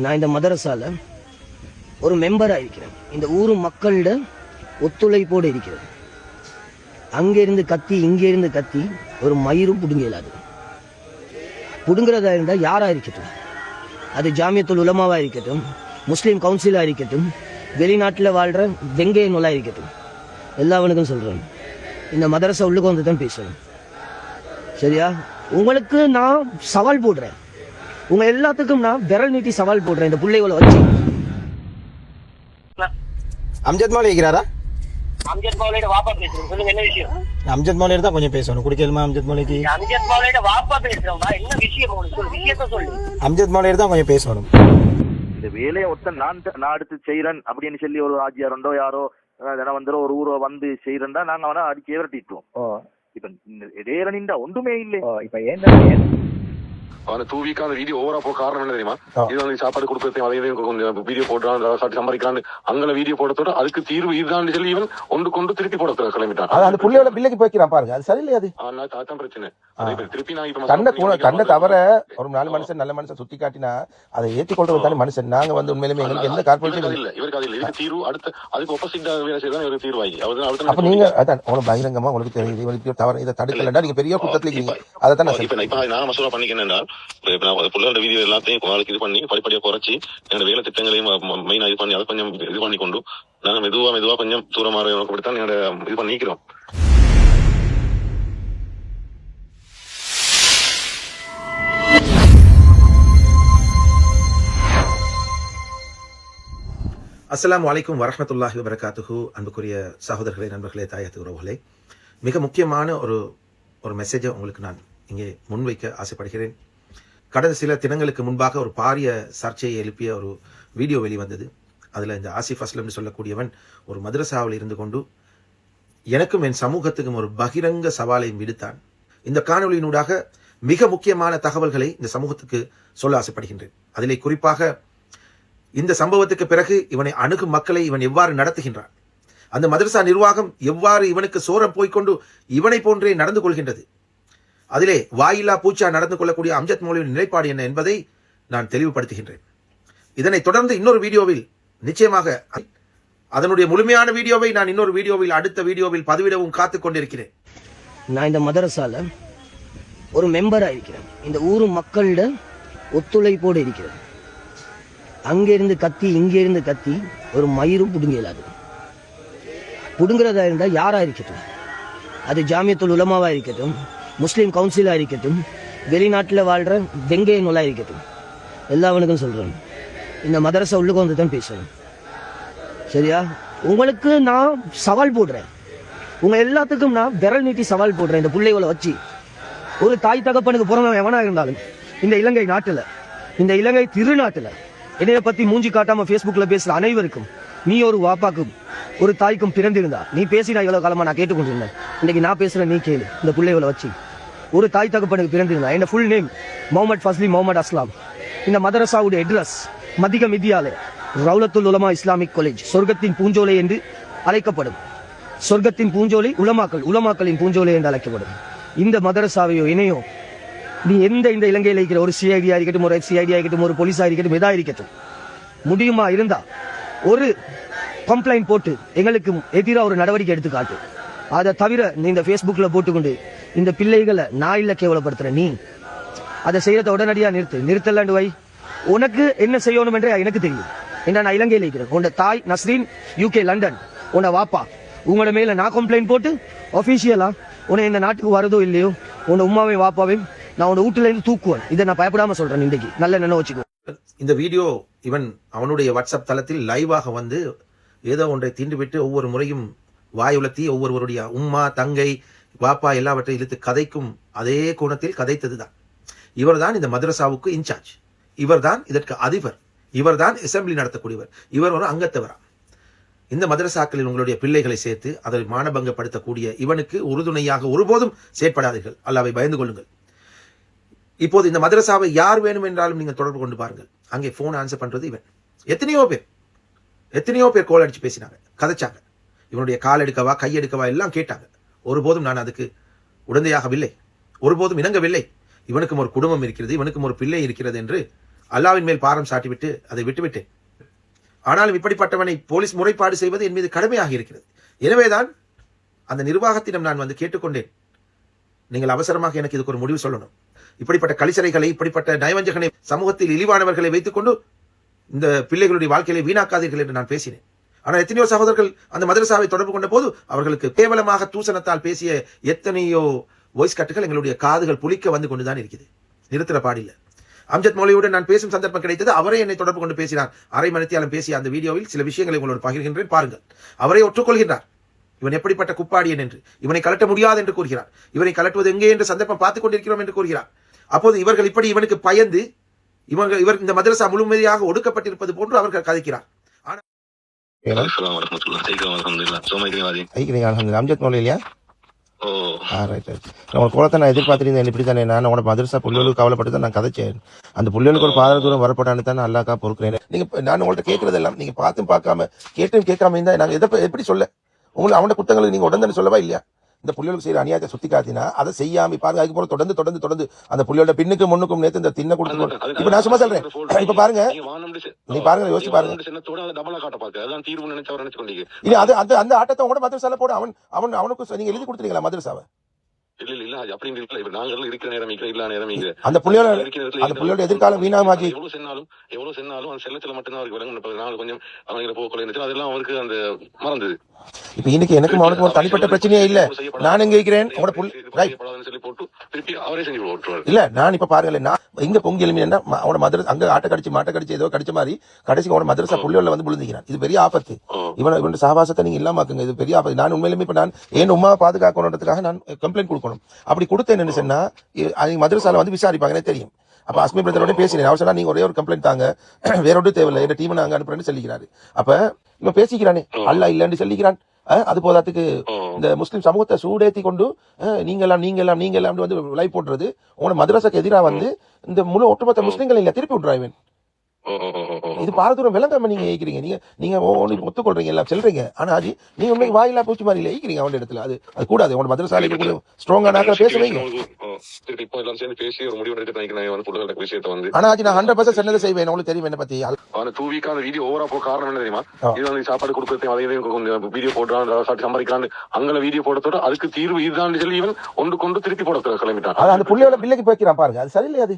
நான் இந்த மதரசால ஒரு மெம்பராக இருக்கிறேன். இந்த ஊர் மக்களோட ஒத்துழைப்போடு இருக்கிறது. அங்கிருந்து கத்தி இங்கிருந்து கத்தி ஒரு மயிரும் புடுங்க இயலாது. புடுங்கிறதா இருந்தால் யாராக இருக்கட்டும், அது ஜாமியத்துல் உலமாவாக இருக்கட்டும், முஸ்லீம் கவுன்சிலாக இருக்கட்டும், வெளிநாட்டில் வாழ்கிற வெங்கைய நூலாக இருக்கட்டும், எல்லாவனுக்கும் சொல்கிறேன், இந்த மதரசா உள்ளுக்கு வந்து தான் பேசணும். சரியா? உங்களுக்கு நான் சவால் போடுறேன். உங்க எல்லாத்துக்கும் நான் விரல் நீட்டி சவால் போடுறேன். இந்த பிள்ளைகளை வச்சு அம்ஜத் மௌலி இருக்கிறாரா? அம்ஜத் மௌலியோட வாப்பா பேசுறேன். சொல்லுங்க, என்ன விஷயம்? அம்ஜத் மௌலியோட தான் கொஞ்சம் பேசணும். குடிக்கலுமா அம்ஜத் மௌலிக்கு? அம்ஜத் மௌலியோட வாப்பா பேசுறேன். என்ன விஷயம் உங்களுக்கு சொல்லு, விஷயத்த சொல்லு. அம்ஜத் மௌலியோட தான் கொஞ்சம் பேசணும். இந்த வேலையை ஒருத்தன் நான் அடுத்து செய்யறேன் அப்படின்னு சொல்லி ஒரு ஆஜியாரண்டோ யாரோ தினவந்தரோ ஒரு ஊரோ வந்து செய்யறா நாங்க அவனை அடிச்சு விரட்டிட்டோம். இப்ப இடையில ஒன்றுமே இல்லை. இப்ப ஏன் அந்த 2 வீக் அந்த வீடியோ ஓவரா போக காரணம் என்ன தெரியுமா? இது வந்து சாப்பாடு கொடுக்கறது அதையும் கொஞ்சம் வீடியோ போடுறான், சாப்பிட்டு சம்பாதிக்கிறான், அங்கே வீடியோ போடுறதோட அதுக்கு தீர்வு இதுதான் சொல்லி இவன் ஒன்று கொண்டு திருப்பி போட கிளம்பிட்டான். அந்த புள்ளையோட பிள்ளைக்கு போய்க்கிறான் பாருங்க, அது சரியில்லை. அது அதான் பிரச்சனை. திருப்பி நான் தன்னை தவிர ஒரு 4 மனுஷன் நல்ல மனுஷன் சுத்தி காட்டினா அதை ஏற்றுக்கொள்றது தானே மனுஷன். நாங்க வந்து உண்மையிலுமே எங்களுக்கு எந்த கார்பரேஷன் இல்ல, இவருக்கு அது இல்ல. இதுக்கு தீர்வு அடுத்த அதுக்கு ஆப்போசிட்டா வேலை செய்தான் இவருக்கு தீர்வாகி. அப்ப நீங்க அதான் உங்களுக்கு பகிரங்கமா உங்களுக்கு தெரியுது இவருக்கு தவறு, இதை தடுக்கலன்னா நீங்க பெரிய குற்றத்துல இருக்கீங்க. அதை தான் இப்ப நான் மசோதா பண்ணிக்கிறேன். புள்ளோட வீடியோ எல்லாத்தையும் நாளைக்கு இது பண்ணி படிப்படியா குறைச்சி என்னோட வேலை திட்டங்களையும் மெயினா இது பண்ணி அதை கொஞ்சம் இது பண்ணி கொண்டு நாங்க மெதுவா கொஞ்சம் தூரமாக நோக்கப்படுத்தான் என்னோட இது பண்ணிக்கிறோம். அஸ்ஸலாமு அலைக்கும் வரஹ்மத்துல்லாஹி வபரகாத்துஹு. அன்புக்குரிய சகோதரர்களே, நண்பர்களே, தாயத்து உறவுகளே, மிக முக்கியமான ஒரு மெசேஜை உங்களுக்கு நான் இங்கே முன்வைக்க ஆசைப்படுகிறேன். கடந்த சில தினங்களுக்கு முன்பாக ஒரு பாரிய சர்ச்சையை எழுப்பிய ஒரு வீடியோ வெளிவந்தது. அதில் இந்த ஆசிஃப் அஸ்லம்னு சொல்லக்கூடியவன் ஒரு மதரசாவில் இருந்து கொண்டு எனக்கும் என் சமூகத்துக்கும் ஒரு பகிரங்க சவாலையும் விடுத்தான். இந்த காணொலியினூடாக மிக முக்கியமான தகவல்களை இந்த சமூகத்துக்கு சொல்ல ஆசைப்படுகின்றேன். அதிலே குறிப்பாக இந்த சம்பவத்துக்கு பிறகு இவனை அணுகும் மக்களை இவன் எவ்வாறு நடத்துகின்றான், அந்த மதரசா நிர்வாகம் எவ்வாறு இவனுக்கு சோரம் போய்கொண்டு இவனை போன்றே நடந்து கொள்கின்றது, அதிலே வாயில்லா பூச்சா நடந்து கொள்ளக்கூடிய அம்ஜத் மௌலியின் நிலைப்பாடு என்ன என்பதை நான் தெளிவுபடுத்துகின்றேன். இதனை தொடர்ந்து இன்னொரு வீடியோவில் நிச்சயமாக அதனுடைய முழுமையான வீடியோவை நான் இன்னொரு வீடியோவில் அடுத்த வீடியோவில் பதிவிடவும் காத்துக் கொண்டிருக்கிறேன். நான் இந்த மதரசால ஒரு மெம்பராக இருக்கிறேன். இந்த ஊர் மக்களோட ஒத்துழைப்போடு இருக்கிறது. அங்கிருந்து கத்தி இங்கிருந்து கத்தி ஒரு மயிரும் புடுங்க இயலாது. புடுங்கிறதா இருந்தால் யாரா இருக்கட்டும், அது ஜாமியத்துல் உலமாவா இருக்கட்டும், முஸ்லீம் கவுன்சிலாக இருக்கட்டும், வெளிநாட்டில் வாழ்கிற வெங்கைய நூலாக இருக்கட்டும், எல்லாவனுக்கும் சொல்கிறேன், இந்த மதரசா உள்ளுக்கு வந்து தான் பேசணும். சரியா? உங்களுக்கு நான் சவால் போடுறேன். உங்கள் எல்லாத்துக்கும் நான் விரல் நீட்டி சவால் போடுறேன். இந்த பிள்ளைகளை வச்சு ஒரு தாய் தகப்பனுக்கு பிறந்தவன் எவனாக இருந்தாலும் இந்த இலங்கை நாட்டில், இந்த இலங்கை திருநாட்டில் என்னைய பற்றி மூஞ்சி காட்டாமல் ஃபேஸ்புக்கில் பேசுகிற அனைவருக்கும், நீ ஒரு வாப்பாக்கும் ஒரு தாய்க்கும் பிறந்திருந்தா நீ பேசினா இவ்வளோ காலமாக நான் கேட்டுக்கொண்டிருந்தேன். இன்னைக்கு நான் பேசுகிறேன், நீ கேளு. இந்த பிள்ளைகளை வச்சு ஒரு தாய் தகப்பனுக்கு பிறந்திருந்தா, என் ஃபுல் நேம் முகமது ஃபஸ்லி முகமது அஸ்லாம். இந்த மதரசாவுடைய அட்ரஸ் மதிகம் வித்யாலய ரவுலத்துல் உலமா இஸ்லாமிக் காலேஜ், சொர்க்கத்தின் பூஞ்சோலை என்று அழைக்கப்படும். சொர்க்கத்தின் பூஞ்சோலை உலமாக்களின் பூஞ்சோலை என்று அழைக்கப்படும். இந்த மதரசாவையோ இணையோ நீ இந்த இலங்கையில் இருக்கிற ஒரு சிஐடியா இருக்கட்டும், ஒரு எஃப்சிஐடியா இருக்கட்டும், ஒரு போலீஸா இருக்கட்டும், எதா இருக்கட்டும், முடியுமா இருந்தா ஒரு கம்ப்ளைண்ட் போட்டு எங்களுக்கு எதிராக ஒரு நடவடிக்கை எடுத்து காட்டு. அதை தவிர நீ இந்த ஃபேஸ்புக்கில் போட்டுக்கொண்டு இந்த பிள்ளைகளை நான் இல்லை கேவலப்படுத்துற, நீ அதை செய்யறத உடனடியாக நிறுத்தலாண்டு வை. உனக்கு என்ன செய்யணும் என்றே எனக்கு தெரியும். ஏன்னா நான் இலங்கையில் இருக்கிறேன். உன்னோட தாய் நஸ்ரீன் UK லண்டன், உன்னோட வாப்பா உங்களோட மேல நான் கம்ப்ளைண்ட் போட்டு அஃபீஷியலா உன்னை இந்த நாட்டுக்கு வரதோ இல்லையோ உன்னோட உமாவையும் வாப்பாவையும் நான் உன்னோட வீட்டுல இருந்து தூக்குவேன். இதை நான் பயப்படாம சொல்றேன். இன்றைக்கு நல்ல நினைவு வச்சுக்கோ. இந்த வீடியோ இவன் அவனுடைய வாட்ஸ்அப் தளத்தில் லைவாக வந்து ஏதோ ஒன்றை தீண்டுவிட்டு ஒவ்வொரு முறையும் வாய் உலர்த்தி ஒவ்வொருவருடைய உம்மா தங்கை வாப்பா எல்லாவற்றையும் இழுத்து கதைக்கும் அதே கோணத்தில் கதைத்ததுதான். இவர்தான் இந்த மதரசாவுக்கு இன்சார்ஜ், இவர்தான் இதற்கு அதிபர், இவர்தான் அசெம்பிளி நடத்தக்கூடியவர், இவர் ஒரு அங்கத்தவரா. இந்த மதரசாக்களில் உங்களுடைய பிள்ளைகளை சேர்த்து அதை மானபங்கப்படுத்தக்கூடிய இவனுக்கு உறுதுணையாக ஒருபோதும் செயற்படாதீர்கள். அல்லாஹ்வை பயந்து கொள்ளுங்கள். இப்போது இந்த மதரசாவை யார் வேணும் என்றாலும் நீங்கள் தொடர்பு கொண்டு பாருங்கள். அங்கே போன் ஆன்சர் பண்றது இவன். எத்தனையோ பேர் கோல் அடிச்சு பேசினாங்க, கதைச்சாங்க. இவனுடைய கால் எடுக்கவா கை எடுக்கவா எல்லாம் கேட்டாங்க. ஒருபோதும் நான் அதுக்கு உடந்தையாகவில்லை, ஒருபோதும் இணங்கவில்லை. இவனுக்கும் ஒரு குடும்பம் இருக்கிறது, இவனுக்கும் ஒரு பிள்ளை இருக்கிறது என்று அல்லாவின் மேல் பாரம் சாட்டிவிட்டு அதை விட்டுவிட்டேன். ஆனாலும் இப்படிப்பட்டவனை போலீஸ் முறைப்பாடு செய்வது என் மீது கடமையாக இருக்கிறது. எனவேதான் அந்த நிர்வாகத்திடம் நான் வந்து கேட்டுக்கொண்டேன், நீங்கள் அவசரமாக எனக்கு இதுக்கு ஒரு முடிவு சொல்லணும். இப்படிப்பட்ட கலிசரைகளை, இப்படிப்பட்ட நயவஞ்சகனை, சமூகத்தில் இழிவானவர்களை வைத்துக் கொண்டு இந்த பிள்ளைகளுடைய வாழ்க்கையை வீணாக்காதீர்கள் என்று நான் பேசினேன். ஆனால் எத்தனையோ சகோதரர்கள் அந்த மதரசாவை தொடர்பு கொண்ட போது அவர்களுக்கு கேவலமாக தூசணத்தால் பேசிய எத்தனையோ வாய்ஸ் கட்டுகள் எங்களுடைய காதுகள் புளிக்க வந்து கொண்டுதான் இருக்குது. நிறுத்துற பாடில்லை. அம்ஜத் மௌலவியுடன் நான் பேசும் சந்தர்ப்பம் கிடைத்தது. அவரே என்னை தொடர்பு கொண்டு பேசினார். அரை மணித்தியாலம் பேசிய அந்த வீடியோவில் சில விஷயங்களை உங்களோடு பகிர்கின்றேன், பாருங்கள். அவரே ஒற்றுக்கொள்கின்றார், இவன் எப்படிப்பட்ட குப்பாடியன் என்று. இவனை கலட்ட முடியாது என்று கூறுகிறார். இவனை கலட்டுவது எங்கே என்று சந்தர்ப்பம் பார்த்துக் கொண்டிருக்கிறோம் என்று கூறுகிறார். அப்போது இவர்கள் இப்படி இவனுக்கு பயந்து இவர் இந்த மதரசா முழுமையாக ஒடுக்கப்பட்டிருப்பது போன்று அவர்கள் கதைக்கிறார். அம்ஜத் மௌலவியா கோலத்தை நான் எதிர்பார்த்திருந்தேன். இப்படி தானே நான் உனக்கு மதரசா புள்ளிகளுக்கு கவலைப்பட்டு தான் நான் கதைச்சேன். அந்த புள்ளிகளுக்கு ஒரு பாத தூரம் வரப்பட்டான்னு தான் அல்லாக்கா பொறுக்கிறேன். நீங்க நான் உங்கள்கிட்ட கேட்கறதெல்லாம் நீங்க பார்த்தும் பார்க்காம கேட்டும் கேட்காம இருந்தா நாங்க எப்படி சொல்ல உங்களுக்கு அவனோட குத்தங்களை நீங்க உடனே சொல்லவா இல்லையா? இந்த புள்ளிகளுக்கு செய்யற அநியாயத்தை சுத்தி காத்தினா அதை செய்யாம பாருங்க. அதுக்கு போற தொடர்ந்து அந்த புள்ளியோட பின்னுக்கு முன்னுக்கும் நேத்து இந்த தின்ன கொடுத்து இப்ப நான் சும்மா சொல்றேன். இப்ப பாருங்க, நீ பாருங்க, யோசிச்சு பாருங்க. இல்ல அது அந்த அந்த ஆட்டத்தை உங்களோட மதரசால போட அவனுக்கு நீங்க எழுதி கொடுத்துறீங்களா மதரசாவை? அந்த புள்ளியோட எதிர்காலம் வீணாமாக்கி எவ்வளவு சென்னாலும் அந்த செல்லத்துல மட்டும்தான் அவருக்கு விளங்கும். கொஞ்சம் அவங்க போக்குள்ள இருந்துச்சு, அதெல்லாம் அவருக்கு அந்த மறந்தது. இப்ப இன்னைக்கு எனக்கு அவனுக்கு ஒரு தனிப்பட்ட பிரச்சனையே இல்ல. நான் எங்க இருக்கிறேன் இல்ல. நான் இப்ப பாருங்களேன், நான் இங்க பொங்கி எழுமினா அவனோட மதரசா அங்க ஆட்டை கடிச்சு மாட்டை கடிச்சு ஏதோ கடிச்ச மாதிரி கடைசி அவனோட மதரசா புள்ளியோட வந்து விழுந்துக்கிறான். இது பெரிய ஆபத்து. இவனோட சகவாசத்தை நீங்க இல்லாமக்குங்க. இது பெரிய ஆபத்து. நான் உண்மையிலுமே இப்ப நான் என் உமாவை பாதுகாக்கணுன்றதுக்காக நான் கம்ப்ளைண்ட் கொடுக்கணும். அப்படி கொடுத்தேன் என்ன சொன்னா மதரசால வந்து விசாரிப்பாங்கன்னே தெரியும். அப்ப அஸ்மி பிரதரோட பேசினேன். அவர் சொன்னா நீங்க ஒரே ஒரு கம்ப்ளைண்ட் தாங்க, வேற ஒன்றும் தேவையில்லை, என் டீம் நாங்க அனுப்புறேன்னு சொல்லிக்கிறாரு. அப்ப இவன் பேசிக்கிறானே அல்ல இல்லன்னு சொல்லிக்கிறான். அது போதாத்துக்கு இந்த முஸ்லிம் சமூகத்தை சூடேத்தி கொண்டு நீங்க எல்லாம் வந்து லைவ் போடுறது உங்களோட மதரசாக்கு எதிராக வந்து இந்த முழு ஒட்டுமொத்த முஸ்லிம்கள் இல்ல திருப்பி விட்டுறான். இது பாரதூரம் விளங்காம நீங்க ஏய்க்கிறீங்க. நீங்க ஒத்துக்கொள்றீங்க, எல்லாம் சொல்றீங்க. ஆனா ஆஜி நீங்க உண்மைக்கு வாயிலா பூச்சி மாதிரி இல்ல ஏய்க்கிறீங்க அவன் இடத்துல. அது கூடாது. உங்களோட மதரசாலைக்கு ஸ்ட்ராங்கா பேசுவீங்க. ஆனா ஆஜி நான் 100% சொன்னதை செய்வேன். உங்களுக்கு தெரியும் என்ன பத்தி. வீடியோ ஓவரா போக காரணம் என்ன தெரியுமா? இது வந்து சாப்பாடு கொடுக்கறது வீடியோ போடுறான், சம்பாதிக்கிறான், அங்கே வீடியோ போடத்தோட அதுக்கு தீர்வு இதுதான் சொல்லி இவன் ஒன்று கொண்டு திருப்பி போட கிளம்பிட்டான். அந்த புள்ளியோட பிள்ளைக்கு போய்க்கிறான் பாருங்க. அது சரியில்லையாது.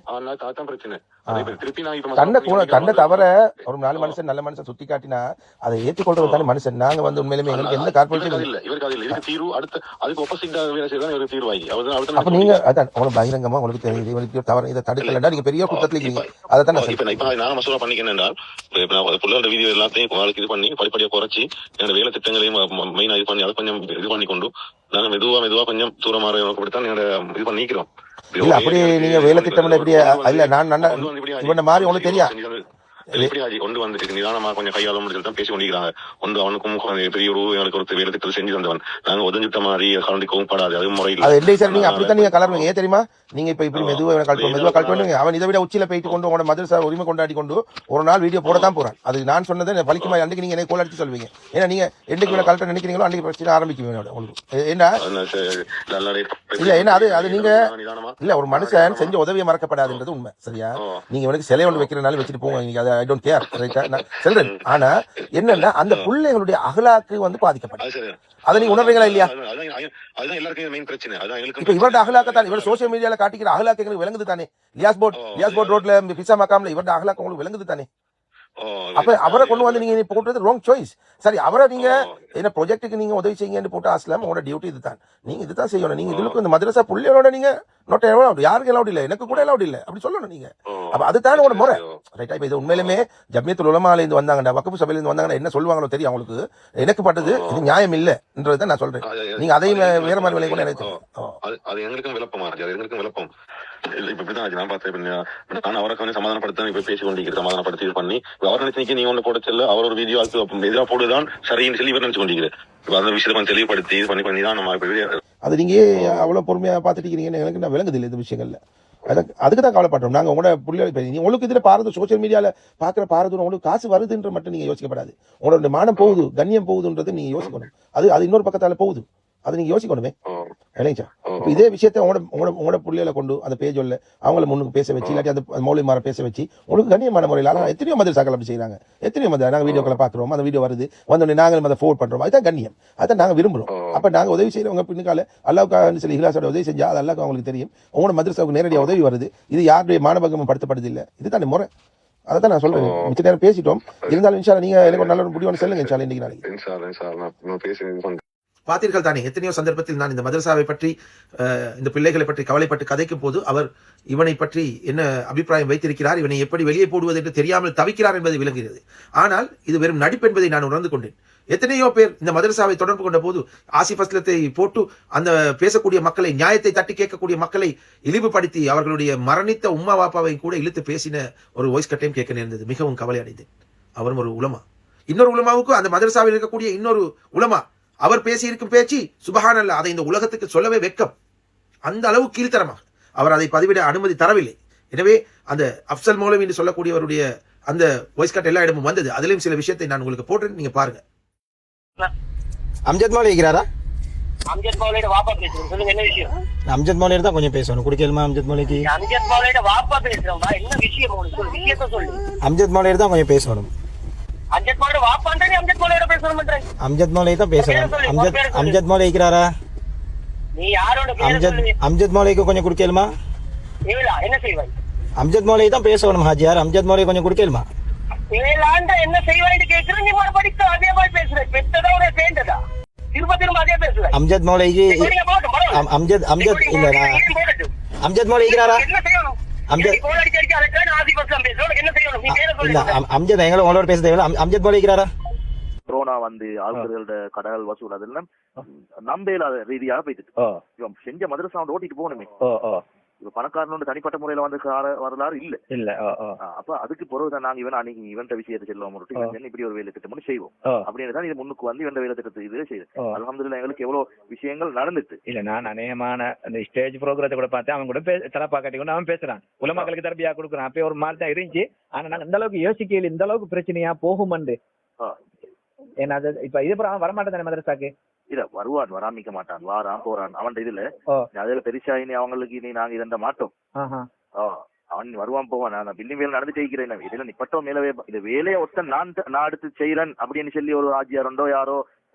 பிரச்சனை திருப்பி நான் தன்னை தவிர ஒரு நல்ல மனுஷன் சுத்தி காட்டினா அதை ஏற்றுக்கொள்றது தானே மனுஷன். நாங்க வந்து உண்மையிலுமே எங்களுக்கு எந்த கார்பரேஷன் இல்ல. இவருக்கு தீர்வு அடுத்து அதுக்கு ஆப்போசிட்டா வேலை செய்யதான் இவருக்கு தீர்வாகி. அப்ப நீங்க அதான் உங்களுக்கு பகிரங்கமா உங்களுக்கு தெரியுது இவருக்கு தவறு இதை தடுக்கலன்னா நீங்க பெரிய குற்றத்துல இருக்கீங்க. அதை தான் நான் மசூரா பண்ணிக்கிறேன் என்றால் புள்ளோட வீடியோ எல்லாத்தையும் வாழ்க்கை இது பண்ணி படிப்படியா குறைச்சி என்னோட வேலை திட்டங்களையும் மெயினா இது பண்ணி அதை கொஞ்சம் இது பண்ணி கொண்டு நாங்க மெதுவா கொஞ்சம் தூரமாக நோக்கப்படுத்தான் என்னோட இது பண்ணிக்கிறோம். இல்ல அப்படி நீங்க வேலை திட்டம் எப்படி இல்ல நான் இவன மாதிரி உங்களுக்கு தெரியா கொண்டு வந்துட்டு நிதானமா கொஞ்சம் கையாள முடிஞ்சு பேசி கொண்டிருக்கிறாங்க. ஒன்று அவனுக்கும் பெரிய ஒரு எங்களுக்கு ஒரு வேலை திட்டத்தை செஞ்சு தந்தவன். நாங்க ஒதுஞ்சிட்ட மாதிரி கலந்துக்கவும் படாது. அது முறையில் நீங்க அப்படித்தான் நீங்க கலருவீங்க. ஏன் தெரியுமா? நீங்க இப்ப இப்படி மெதுவா கலட்டுவீங்க. அவன் இதை விட உச்சியில போயிட்டு கொண்டு உங்களோட மதரசா உரிமை கொண்டாடி கொண்டு ஒரு நாள் வீடியோ போடத்தான் போறான். அது நான் சொன்னதை பலிக்குமா அன்றைக்கு நீங்க கோல் அடிச்சு சொல்வீங்க. ஏன்னா நீங்க என்னைக்கு வேலை கலட்ட நினைக்கிறீங்களோ அன்றைக்கு பிரச்சனை ஆரம்பிக்குவீங்க உங்களுக்கு. என்ன இல்ல ஏன்னா அது நீங்க இல்ல ஒரு மனுஷன் செஞ்ச உதவியை மறக்கப்படாதுன்றது உண்மை. சரியா? நீங்க இவனுக்கு சிலை ஒன்று வைக்கிறனால வச்சுட்டு போங்க. நீங்க அதை ஐ டோன்ட் கேர் நான் சொல்றேன். ஆனா என்னன்னா அந்த பிள்ளைகளுடைய அகலாக்கு வந்து பாதிக்கப்படும். அதை நீங்க உணர்றீங்களா இல்லையா? இப்ப இவருடைய அகலாக்கத்தான் இவர் சோசியல் மீடியால காட்டிக்கிற அகலாக்கு எங்களுக்கு விளங்குது தானே. லியாஸ் போர்ட் ரோட்ல பிசா மக்காம்ல இவருடைய அகலாக்கு உங்களுக்கு விளங்குது தானே. அப்ப அவரை கொண்டு வந்து நீங்க போட்டுறது ராங் சாய்ஸ். சரி, அவரை நீங்க என்ன ப்ராஜெக்ட்டுக்கு நீங்க உதவி செய்யுங்கன்னு போட்டு ஆசலாம். உங்களோட டியூட்டி இதுதான். நீங்க இதுதான் செய்யணும். நீங்க இதுக்கு இந்த மதரசா புள்ளியோட நீங்க நோட் எவ்வளவு யாருக்கு எல்லாம் இல்ல, எனக்கு கூட எல்லாம் இல்ல அப்படி சொல்லணும் நீங்க. அப்ப அதுதான் ஒரு முறை. ரைட்டா? இப்ப இது உண்மையிலுமே ஜம்மியத்துல் உலமால இருந்து வந்தாங்கடா, வக்ஃப் சபையில இருந்து வந்தாங்கன்னா என்ன சொல்லுவாங்களோ தெரியும் அவங்களுக்கு. எனக்கு பட்டது இது நியாயம் இல்லன்றதை நான் சொல்றேன். நீங்க அதையும் வேற மாதிரி விலை கூட எனக்கு அது எங்களுக்கும் விளப்பமா இருக்கு. அது எங்களுக்கும் விளப்பம். இப்படிதான் நான் பார்த்தேன். நான் அவரை கொஞ்சம் சமாதானப்படுத்த இப்ப பேசி கொண்டிருக்கிறேன். சமாதானப்படுத்தி இது பண்ணி அவர் நினைச்சு நீ ஒண்ணு போட செல்ல அவர் ஒரு வீடியோ எதிராக போடுதான் சரின்னு சொல்லி இவர் நினைச்சு கொண்டிருக்கிறேன். அந்த விஷயத்தை கொஞ்சம் தெளிவுபடுத்தி இது பண்ணி தான் நம்ம அது நீங்க அவ்வளவு பொறுமையா பாத்துட்டு இருக்கீங்கன்னு எனக்கு நான் விளங்குது இல்லை இந்த விஷயங்கள்ல. அதுக்கு தான் கவலைப்படுறோம் நாங்க. உங்களோட பிள்ளைகள் உங்களுக்கு இதுல பாரதூரம் சோசியல் மீடியால பாக்குற பாரதூரம் உங்களுக்கு காசு வருதுன்ற மட்டும் நீங்க யோசிக்கப்படாது. உங்களோட மானம் போகுது, கண்ணியம் போகுதுன்றது நீங்க யோசிக்கணும். அது இன்னொரு பக்கத்தால போகுது. அதை நீங்க யோசிக்கணுமே இல்லைங்களா? இப்போ இதே விஷயத்தை உங்களோட பிள்ளைகளை கொண்டு அந்த பேஜோல்ல அவங்கள முன்னுக்கு பேச வச்சு இல்லாட்டி அந்த மௌலிமாரை பேச வச்சு உங்களுக்கு கண்ணியமான முறையில் ஆனால் எத்தனையோ மதரசாக்கள் அப்படி செய்யறாங்க. எத்தனையோ நாங்கள் வீடியோக்களை பார்க்குறோம், அந்த வீடியோ வருது, வந்தோடனே நாங்களும் அதை ஃபோர்வர்ட் பண்றோம். அதுதான் கண்ணியம், அதான் நாங்கள் விரும்புறோம். அப்ப நாங்கள் உதவி செய்யறவங்க பின்னுக்கால அல்லாவுக்கு சில இஹ்லாஸோட உதவி செஞ்சா அது அல்லாஹ்க்கு அவங்களுக்கு தெரியும். உங்களோட மதரசாவுக்கு நேரடியாக உதவி வருது. இது யாருடைய மானபங்கமும் படுத்தப்படுது இல்லை. இதுதான் முறை. அதை தான் நான் சொல்றேன். மிச்ச நேரம் பேசிட்டோம். இருந்தாலும் இன்ஷா அல்லாஹ் நீங்க எனக்கு ஒரு நல்ல ஒரு முடிவு சொல்லுங்க இன்ஷா அல்லாஹ் இன்னைக்கு நாளைக்கு. பார்த்தீர்கள் தானே, எத்தனையோ சந்தர்ப்பத்தில் நான் இந்த மதரசாவை பற்றி இந்த பிள்ளைகளை பற்றி கவலைப்பட்டு கதைக்கும் போது அவர் இவனை பற்றி என்ன அபிப்பிராயம் வைத்திருக்கிறார், இவனை எப்படி வெளியே போடுவது என்று தெரியாமல் தவிக்கிறார் என்பதை விளங்குகிறது. ஆனால் இது வெறும் நடிப்பு என்பதை நான் உணர்ந்து கொண்டேன். எத்தனையோ பேர் இந்த மதரசாவை தொடர்பு கொண்ட போது ஆசிஃப் அஸ்லத்தை போட்டு அந்த பேசக்கூடிய மக்களை, நியாயத்தை தட்டி கேட்கக்கூடிய மக்களை இழிவுபடுத்தி அவர்களுடைய மரணித்த உம்மா வாப்பாவை கூட இழுத்து பேசின ஒரு வாய்ஸ் கட்டையும் கேட்க நேர்ந்தது. மிகவும் கவலை அடைந்தேன். அவரும் ஒரு உலமா. இன்னொரு உலமாவுக்கு அந்த மதரசாவில் இருக்கக்கூடிய இன்னொரு உலமா அவர் பேசி இருக்கும் பேச்சு சுபஹானல்லாஹ், அதை இந்த உலகத்துக்கு சொல்லவே வெட்கம். அந்த அளவு கீழ்த்தரமாக அவர் அதை பதிவிட அனுமதி தரவில்லை. எனவே அந்த அப்சல் மௌலவி என்று சொல்லக்கூடியவருடைய அந்த வாய்ஸ் கட் எல்லா இடமும் வந்தது. அதிலும் சில விஷயத்தை நான் உங்களுக்கு போட்டு நீங்க பாருங்க. அம்ஜத் மௌலி இருக்கிறாரா? அம்ஜத் மௌலியோட வாப்பா பேசுறேன். சொல்லுங்க, என்ன விஷயம்? அம்ஜத் மௌலியோட தான் கொஞ்சம் பேசணும். குடிக்கலுமா அம்ஜத் மௌலிக்கு? அம்ஜத் மௌலியோட வாப்பா பேசுறேன்பா. என்ன விஷயம் உங்களுக்கு சொல்லு, விஷயத்த சொல்லு. அம்ஜத் மௌலியோட தான் கொஞ்சம் பேசணும். அம்ஜத் மௌலியோட வாப்பான்றே நீ அம்ஜத் மௌலியோட பேசணும்ன்றே. அம்ஜத் மௌலி தான் பேசணும். அம்ஜத் மௌலி இருக்கிறாரா? நீ யாரோட பேர் சொல்லு. அம்ஜத் மௌலிக்கு கொஞ்சம் குடிக்கலுமா? ஏலா என்ன செய்வாய்? அம்ஜத் மௌலி தான் பேசணும் ஹாஜியார். அம்ஜத் மௌலி கொஞ்சம் குடிக்கலுமா? ஏலாண்ட என்ன செய்வாய்னு கேக்குற, நீ மறுபடிக்கு அதே மாதிரி பேசுற. பெத்ததா ஒரு சேர்ந்ததா திரும்ப திரும்ப அதே பேசுற. அம்ஜத் மௌலிக்கு அம்ஜத் இல்ல அம்ஜத் மௌலி இருக்கிறாரா? என்ன செய்யணும்? அம்ஜத் என்ன செய்யணும்? நீ பேர சொல்லு. இல்ல அம்ஜத் எங்களை உங்களோட பேச தேவையில்ல. அம்ஜத் மௌலி இருக்கிறாரா? கொரோனா வந்து ஆளுநர்களோட கடல் வசூல் அதெல்லாம் நம்பேல ரீதியாக போயிட்டு இவன் செஞ்ச மதரசா வந்து ஓட்டிட்டு போகணுமே. இப்ப பணக்காரனோட தனிப்பட்ட முறையில வந்து வரலாறு இல்ல. அப்ப அதுக்கு பிறகுதான் நாங்க இவன் அன்னைக்கு இவன் விஷயத்தை செல்வோம், இப்படி ஒரு வேலை திட்டம் செய்வோம் அப்படின்னு தான் இது முன்னுக்கு வந்து இவன் வேலை திட்டத்தை இது செய்யுது. அல்ஹம்துலில்லாஹ் எங்களுக்கு எவ்வளவு விஷயங்கள் நடந்துட்டு இல்ல. நான் அநேகமான அந்த ஸ்டேஜ் ப்ரோக்ராத்தை கூட பார்த்தேன். அவன் கூட தலப்பா கட்டி கொண்டு அவன் பேசுறான், உலமாக்களுக்கு தரப்பியா கொடுக்குறான். அப்பயே ஒரு மாதிரி தான் இருந்துச்சு. ஆனா நாங்க இந்த அளவுக்கு யோசிக்கல, இந்த அளவுக்கு பிரச்சனையா போகுமண்டு. ஏன்னா அது இப்ப இது அவன் வரமாட்டேன் தானே மதரசாக்கு. இல்ல வருவான், வராமிக்க மாட்டான், வாரான் போறான். அவன் இதுல அதுல பெருசா இனி அவங்களுக்கு இனி நாங்க இதண்ட மாட்டோம். அவன் வருவான் போவான். நான் பில்லிங் வேலை நடந்துட்டு இருக்கிறேன். இதுல நிப்பட்டோ மேலவே இது வேலையை ஒத்த நான் எடுத்து செய்யறேன் அப்படின்னு சொல்லி ஒரு ஆஜியாரண்டோ யாரோ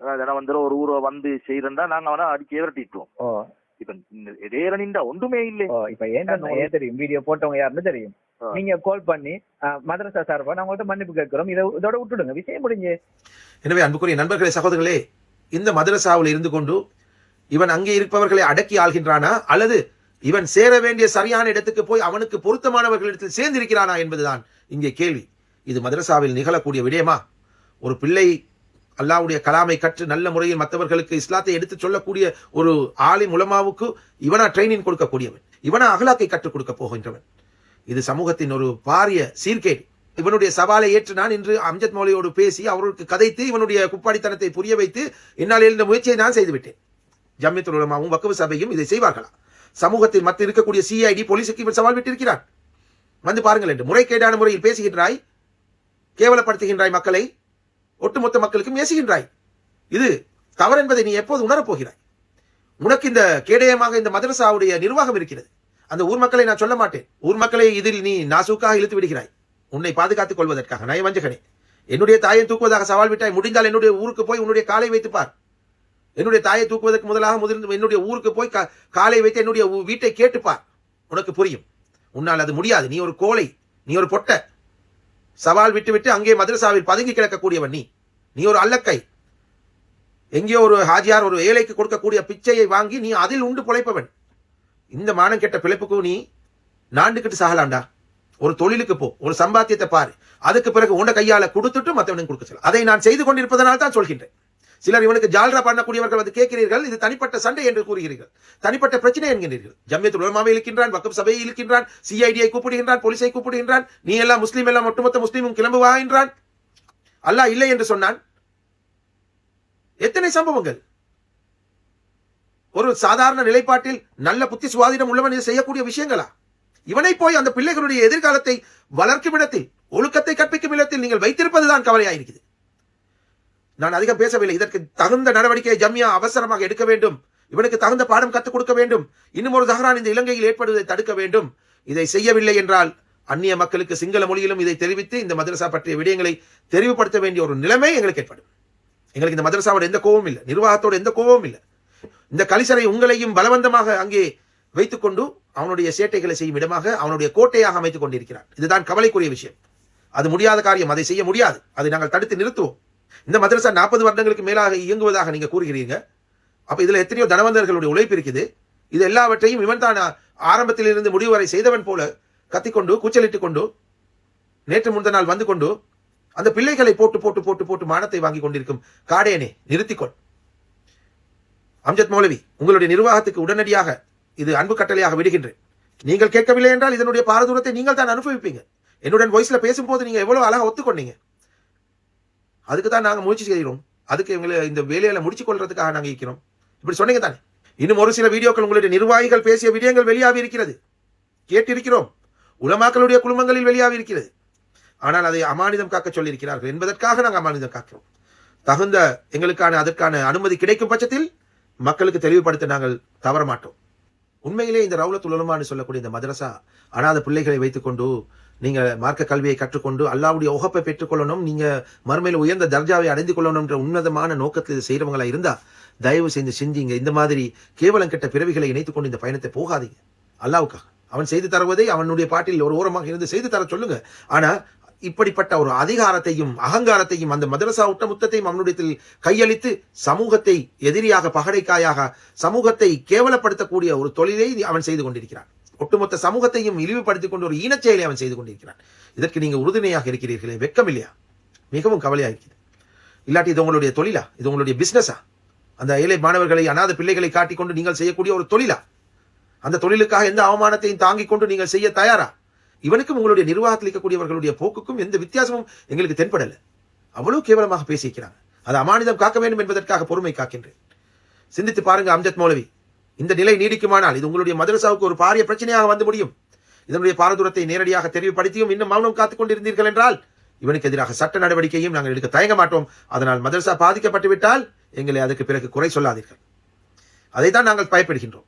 வந்துடும் ஒரு ஊரோ வந்து செய்யறா நாங்க அவனை அடிக்க விரட்டிட்டுவோம். இப்ப இடையரணிண்டா ஒன்றுமே இல்லை. இப்ப ஏன் தெரியும், வீடியோ போட்டவங்க யாருன்னு தெரியும். நீங்க கால் பண்ணி மதரசா சார்பா நான் உங்கள்கிட்ட மன்னிப்பு கேட்கிறோம், இதோட விட்டுடுங்க, விஷயம் முடிஞ்சு. எனவே அன்புக்குரிய நண்பர்களே, சகோதரர்களே, இந்த மதரசாவில் இருந்து கொண்டு இவன் அங்கே இருப்பவர்களை அடக்கி ஆள்கின்றானா அல்லது இவன் சேர வேண்டிய சரியான இடத்துக்கு போய் அவனுக்கு பொருத்தமானவர்களிடத்தில் சேர்ந்திருக்கிறானா என்பதுதான் இங்கே கேள்வி. இது மதரசாவில் நிகழக்கூடிய விடயமா? ஒரு பிள்ளை அல்லாஹ்வுடைய கலாமை கற்று நல்ல முறையில் மற்றவர்களுக்கு இஸ்லாத்தை எடுத்து சொல்லக்கூடிய ஒரு ஆலிம் உலமாவுக்கு இவனா ட்ரைனிங் கொடுக்கக்கூடியவன், இவனா அகலாக்கை கற்றுக் கொடுக்க போகின்றவன். இது சமூகத்தின் ஒரு பாரிய சீர்கேடு. இவனுடைய சவாலை ஏற்று நான் இன்று அம்ஜத் மௌலியோடு பேசி அவர்களுக்கு கதைத்து இவனுடைய குப்பாடித்தனத்தை புரிய வைத்து என்னால் எழுந்த முயற்சியை நான் செய்துவிட்டேன். ஜம்மியத்துல் உலமாவும் வக்ஃப் சபையும் இதை செய்வார்களா? சமூகத்தில் மற்ற இருக்கக்கூடிய சிஐடி போலீஸுக்கு இவன் சவால் விட்டிருக்கிறான். வந்து பாருங்கள் என்று முறைகேடான முறையில் பேசுகின்றாய், கேவலப்படுத்துகின்றாய், மக்களை ஒட்டுமொத்த மக்களுக்கும் ஏசுகின்றாய். இது தவறு என்பதை நீ எப்போது உணரப்போகிறாய்? உனக்கு இந்த கேடயமாக இந்த மதரசாவுடைய நிர்வாகம் இருக்கிறது. அந்த ஊர் மக்களை நான் சொல்ல மாட்டேன். ஊர் மக்களை இதில் நீ நாசூக்காக இழுத்து விடுகிறாய், உன்னை பாதுகாத்துக் கொள்வதற்காக. நயவஞ்சகனே, என்னுடைய தாயை தூக்குவதாக சவால் விட்டாய். முடிந்தால் என்னுடைய ஊருக்கு போய் உன்னுடைய காலை வைத்து பார். என்னுடைய தாயை தூக்குவதற்கு முதலாக என்னுடைய ஊருக்கு போய் காலை வைத்து என்னுடைய வீட்டை கேட்டுப்பார், உனக்கு புரியும். உன்னால் அது முடியாது. நீ ஒரு கோழை, நீ ஒரு பொட்ட. சவால் விட்டுவிட்டு அங்கே மதரசாவில் பதுங்கி கிடக்கக்கூடியவன் நீ ஒரு அல்லக்கை. எங்கேயோ ஒரு ஹாஜியார் ஒரு ஏழைக்கு கொடுக்கக்கூடிய பிச்சையை வாங்கி நீ அதில் உண்டு பிழைப்பவன். இந்த மானம் கெட்ட பிழைப்புக்கு நீ நாண்டுகிட்டு சாகலாண்டா. ஒரு தொழிலுக்கு போ, ஒரு சம்பாத்தியத்தை பாரு, அதுக்கு பிறகு உண்ட கையால கொடுத்துட்டு மற்றவனுக்கு கொடுக்க சொல்ல. அதை நான் செய்து கொண்டிருப்பதனால் தான் சொல்கின்றேன். சிலர் இவனுக்கு ஜால்ரா பண்ணக்கூடியவர்கள் வந்து கேட்கிறீர்கள், இது தனிப்பட்ட சண்டை என்று கூறுகிறீர்கள், தனிப்பட்ட பிரச்சனை என்கிறீர்கள். ஜம்மியத்துல் உலமாவை இழுக்கின்றான், வக்ஃப் சபையை இழுக்கின்றான், சிஐடியை கூப்பிடுகின்றான், போலீஸை கூப்பிடுகின்றான். நீ எல்லாம் முஸ்லீம், எல்லாம் ஒட்டுமொத்த முஸ்லீமும் கிளம்புவா என்றான். அல்லாஹ் இல்லை என்று சொன்னான். எத்தனை சம்பவங்கள்! ஒரு சாதாரண நிலைப்பாட்டில் நல்ல புத்தி சுவாதீனம் உள்ளவன் செய்யக்கூடிய விஷயங்களா? இவனை போய் அந்த பிள்ளைகளுடைய எதிர்காலத்தை வளர்க்கும் இடத்தில், ஒழுக்கத்தை கற்பிக்கும் இடத்தில் நீங்கள் வைத்திருப்பதுதான் கவலையாயிருக்குது. நான் அதிகம் பேசவில்லை. இதற்கு தகுந்த நடவடிக்கையை ஜம்மியா அவசரமாக எடுக்க வேண்டும். இவனுக்கு தகுந்த பாடம் கற்றுக் கொடுக்க வேண்டும். இன்னும் ஒரு தஹரான் இந்த இலங்கையில் ஏற்படுவதை தடுக்க வேண்டும். இதை செய்யவில்லை என்றால் அந்நிய மக்களுக்கு சிங்கள மொழியிலும் இதை தெரிவித்து இந்த மதரசா பற்றிய விடயங்களை தெரிவுபடுத்த வேண்டிய ஒரு நிலைமை எங்களுக்கு ஏற்படும். எங்களுக்கு இந்த மதரசாவோட எந்த கோபமும் இல்லை, நிர்வாகத்தோட எந்த கோபமும் இல்லை. இந்த கலிசரை உங்களையும் பலவந்தமாக அங்கே வைத்துக்கொண்டு அவனுடைய சேட்டைகளை செய்யும் இடமாக அவனுடைய கோட்டையாக அமைத்துக் கொண்டிருக்கிறார். இதுதான் கவலைக்குரிய விஷயம். அது முடியாத காரியம், அதை செய்ய முடியாது. அதை நாங்கள் தடுத்து நிறுத்துவோம். இந்த மதரசா 40 வருடங்களுக்கு மேலாக இயங்குவதாக நீங்க கூறுகிறீங்க. அப்ப இதுல எத்தனையோ தனவந்தர்களுடைய உழைப்பு இருக்குது. இது எல்லாவற்றையும் இவன் தான் ஆரம்பத்திலிருந்து முடிவு வரை செய்தவன் போல கத்திக்கொண்டு கூச்சலிட்டுக் கொண்டு நேற்று முந்த நாள் வந்து கொண்டு அந்த பிள்ளைகளை போட்டு போட்டு போட்டு போட்டு மானத்தை வாங்கி கொண்டிருக்கும் காடேனே, நிறுத்திக்கொள். அம்ஜத் மௌலவி, உங்களுடைய நிர்வாகத்துக்கு உடனடியாக இது அன்பு கட்டளையாக விடுகின்றேன். நீங்கள் கேட்கவில்லை என்றால் இதனுடைய பாரதூரத்தை நீங்கள் தான் அனுபவிப்பீங்க. என்னுடன் வாய்ஸ்ல பேசும்போது நீங்க எவ்வளவு அழகா ஒத்துக்கொண்டீங்க. அதுக்கு தான் நாங்க முயற்சி செய்கிறோம். அதுக்கு எங்களை இந்த வேலையில முடிச்சு கொள்றதுக்காக நாங்க இருக்கிறோம். இப்படி சொன்னீங்க தானே. இன்னும் ஒரு சில வீடியோக்கள் உங்களுடைய நிர்வாகிகள் பேசிய விடயங்கள் வெளியாகி இருக்கிறது, கேட்டிருக்கிறோம். உலமாக்களுடைய குழுமங்களில் வெளியாகி இருக்கிறது. ஆனால் அதை அமானிதம் காக்க சொல்லியிருக்கிறார்கள் என்பதற்காக நாங்கள் அமானிதம் காக்கிறோம். தகுந்த எங்களுக்கான அதற்கான அனுமதி கிடைக்கும் பட்சத்தில் மக்களுக்கு தெளிவுபடுத்த நாங்கள் தவற மாட்டோம். உண்மையிலே இந்த ரவுலத்துல் உலமான்னு சொல்லக்கூடிய இந்த மதரசா அனாத பிள்ளைகளை வைத்துக்கொண்டு நீங்க மார்க்க கல்வியை கற்றுக்கொண்டு அல்லாஹ்வுடைய உகப்பை பெற்றுக்கொள்ளணும், நீங்க மறுமையில் உயர்ந்த தர்ஜாவை அடைந்து கொள்ளணும் என்ற உன்னதமான நோக்கத்தில் இது செய்யறவங்களா இருந்தா தயவு செய்து சிந்திங்க. இந்த மாதிரி கேவலம் கெட்ட பிறவிகளை இணைத்துக் கொண்டு இந்த பயணத்தை போகாதீங்க. அல்லாஹ்வுக்காக அவன் செய்து தருவதை அவனுடைய பாட்டில் ஒரு ஓரமாக இருந்து செய்து தர சொல்லுங்க. ஆனா இப்படிப்பட்ட ஒரு அதிகாரத்தையும் அகங்காரத்தையும் அந்த மதரசா ஒட்டமுத்தத்தையும் அவனுடைய கையளித்து சமூகத்தை எதிரியாக பகடைக்காயாக சமூகத்தை கேவலப்படுத்தக்கூடிய ஒரு தொழிலை அவன் செய்து கொண்டிருக்கிறான். ஒட்டுமொத்த சமூகத்தையும் இழிவுபடுத்திக் கொண்டு ஒரு ஈனச் செயலை அவன் செய்து கொண்டிருக்கிறான். இதற்கு நீங்க உறுதுணையாக இருக்கிறீர்களே, வெட்கம் இல்லையா? மிகவும் கவலையா இருக்குது. இல்லாட்டி இது உங்களுடைய தொழிலா? இது உங்களுடைய பிசினஸா? அந்த ஏழை மாணவர்களை அனாத பிள்ளைகளை காட்டிக்கொண்டு நீங்கள் செய்யக்கூடிய ஒரு தொழிலா? அந்த தொழிலுக்காக எந்த அவமானத்தையும் தாங்கிக் கொண்டு நீங்கள் செய்ய தயாரா? இவனுக்கும் உங்களுடைய நிர்வாகத்தில் இருக்கக்கூடியவர்களுடைய போக்குக்கும் எந்த வித்தியாசமும் எங்களுக்கு தென்படல. அவ்வளவு கேவலமாக பேசியிருக்கிறாங்க. அது அமானிதம் காக்க வேண்டும் என்பதற்காக பொறுமை காக்கின்றேன். சிந்தித்து பாருங்க அம்ஜத் மௌலவி, இந்த நிலை நீடிக்குமானால் இது உங்களுடைய மதரசாவுக்கு ஒரு பாரிய பிரச்சனையாக வந்து முடியும். இதனுடைய பாரதூரத்தை நேரடியாக தெரிவுபடுத்தியும் இன்னும் மௌனம் காத்துக் கொண்டிருந்தீர்கள் என்றால் இவனுக்கு எதிராக சட்ட நடவடிக்கையும் நாங்கள் எடுக்க தயங்க மாட்டோம். அதனால் மதரசா பாதிக்கப்பட்டு விட்டால் எங்களை அதுக்கு பிறகு குறை சொல்லாதீர்கள். அதைத்தான் நாங்கள் பயப்படுகின்றோம்.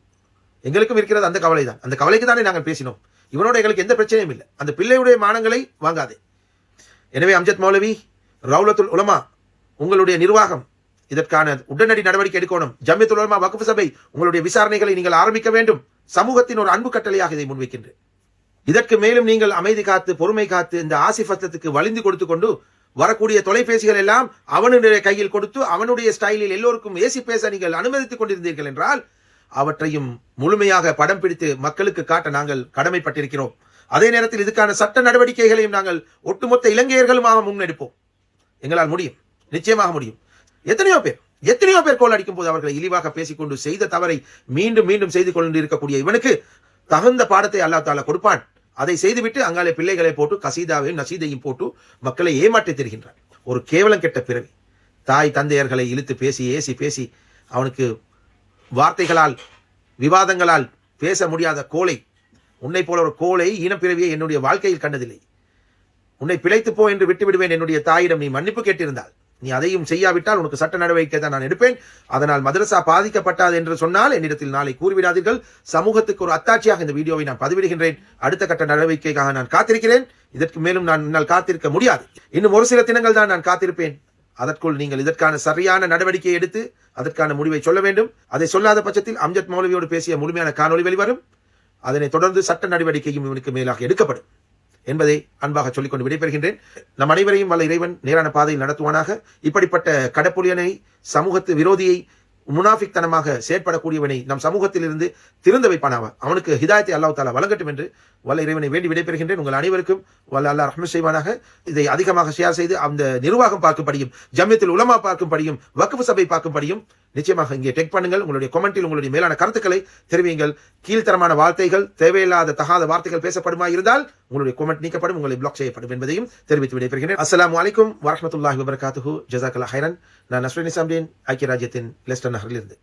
எங்களுக்கும் இருக்கிறது அந்த கவலை தான். அந்த கவலைக்கு தானே நாங்கள் பேசினோம். இவனோட எங்களுக்கு எந்த பிரச்சனையும் இல்லை. அந்த பிள்ளையுடைய மானங்களை வாங்காதே. எனவே அம்ஜத் மௌலவி, ரவுலத்துல் உலமா, உங்களுடைய நிர்வாகம் இதற்கான உடனடி நடவடிக்கை எடுக்கணும். ஜம்மியத்துல் உலமா வக்ஃப் சபை உங்களுடைய விசாரணைகளை நீங்கள் ஆரம்பிக்க வேண்டும். சமூகத்தின் ஒரு அன்பு கட்டளையாக இதை முன்வைக்கின்றேன். இதற்கு மேலும் நீங்கள் அமைதி காத்து பொறுமை காத்து இந்த ஆசிஃபத்துக்கு வலிந்து கொடுத்து கொண்டு வரக்கூடிய தொலைபேசிகள் எல்லாம் அவனுடைய கையில் கொடுத்து அவனுடைய ஸ்டைலில் எல்லோருக்கும் ஏசி பேச நீங்கள் அனுமதித்துக் கொண்டிருந்தீர்கள் என்றால் அவற்றையும் முழுமையாக படம் பிடித்து மக்களுக்கு காட்ட நாங்கள் கடமைப்பட்டிருக்கிறோம். அதே நேரத்தில் இதுக்கான சட்ட நடவடிக்கைகளையும் நாங்கள் ஒட்டுமொத்த இலங்கையர்களுமாக முன்னெடுப்போம். எங்களால் முடியும், நிச்சயமாக முடியும். எத்தனையோ பேர் கோல் அடிக்கும் போது அவர்களை இழிவாக பேசிக்கொண்டு செய்த தவறை மீண்டும் மீண்டும் செய்து கொண்டு இருக்கக்கூடிய இவனுக்கு தகுந்த பாடத்தை அல்லாஹ் தஆலா கொடுப்பான். அதை செய்துவிட்டு அங்காலே பிள்ளைகளை போட்டு கசீதாவையும் நசீதையும் போட்டு மக்களை ஏமாற்றி தருகின்றான். ஒரு கேவலம் கெட்ட பிறவி. தாய் தந்தையர்களை இழுத்து பேசி ஏசி பேசி அவனுக்கு வார்த்தைகளால் விவாதங்களால் பேச முடியாத கோலை, உன்னை போல ஒரு கோலை ஈனப்பிறவியை என்னுடைய வாழ்க்கையில் கண்டதில்லை. உன்னை பிழைத்து போ என்று விட்டு விடுவேன். என்னுடைய தாயிடம் நீ மன்னிப்பு கேட்டிருந்தால், நீ அதையும் செய்யாவிட்டால் உனக்கு சட்ட நடவடிக்கை தான் நான் எடுப்பேன். அதனால் மதரசா பாதிக்கப்பட்டாது என்று சொன்னால் என்னிடத்தில் நாளை கூறிவிடாதீர்கள். சமூகத்துக்கு ஒரு அத்தாட்சியாக இந்த வீடியோவை நான் பதிவிடுகின்றேன். அடுத்த கட்ட நடவடிக்கைக்காக நான் காத்திருக்கிறேன். இதற்கு மேலும் நான் காத்திருக்க முடியாது. இன்னும் ஒரு சில தினங்கள் தான் நான் காத்திருப்பேன். அதற்குள் நீங்கள் இதற்கான சரியான நடவடிக்கை எடுத்து அதற்கான முடிவை சொல்ல வேண்டும். அதை சொல்லாத பட்சத்தில் அம்ஜத் மௌலவியோடு பேசிய முழுமையான காணொலி வெளிவரும். அதனை தொடர்ந்து சட்ட நடவடிக்கையும் இவனுக்கு மேலாக எடுக்கப்படும் என்பதை அன்பாக சொல்லிக்கொண்டு விடைபெறுகின்றேன். நம் அனைவரையும் வல்ல இறைவன் நேரான பாதையில் நடத்துவானாக. இப்படிப்பட்ட கடப்புலியனை, சமூகத்து விரோதியை, முனாஃபிக் தனமாக செயற்படக்கூடியவனை நம் சமூகத்தில் இருந்து திருந்த வைப்பானாக. அவனுக்கு ஹிதாயத்தை அல்லாஹ் தஆலா வழங்கட்டும் என்று வல்ல இறைவனை வேண்டி விடைபெறுகின்றேன். உங்கள் அனைவருக்கும் வல்ல அல்லாஹ் ரஹ்மத் செய்வானாக. இதை அதிகமாக ஷேர் செய்து அந்த நிர்வாகம் பார்க்கும்படியும் ஜம்மியத்துல் உலமா பார்க்கும்படியும் வக்ஃப் சபை பார்க்கும்படியும் நிச்சயமாக இங்கே டெக் பண்ணுங்கள். உங்களுடைய கமெண்டில் உங்களுடைய மேலான கருத்துக்களை தெரிவியுங்கள். கீழ்த்தரமான வார்த்தைகள், தேவையில்லாத தகாத வார்த்தைகள் பேசப்படுமா இருந்தால் உங்களுடைய கமெண்ட் நீக்கப்படும், உங்களை பிளாக் செய்யப்படும் என்பதையும் தெரிவித்து விடைபெறுகிறேன். அஸ்ஸலாமு அலைக்கும் வரஹ்மத்துல்லாஹி வபரகாத்துஹு. ஜஸாக்கல்லாஹ் ஹைரன். நான் நஸ்ரீன் இஸ்லாம்தீன், ஐக்கிய ராஜ்யத்தின் லெஸ்டர் நகரிலிருந்து.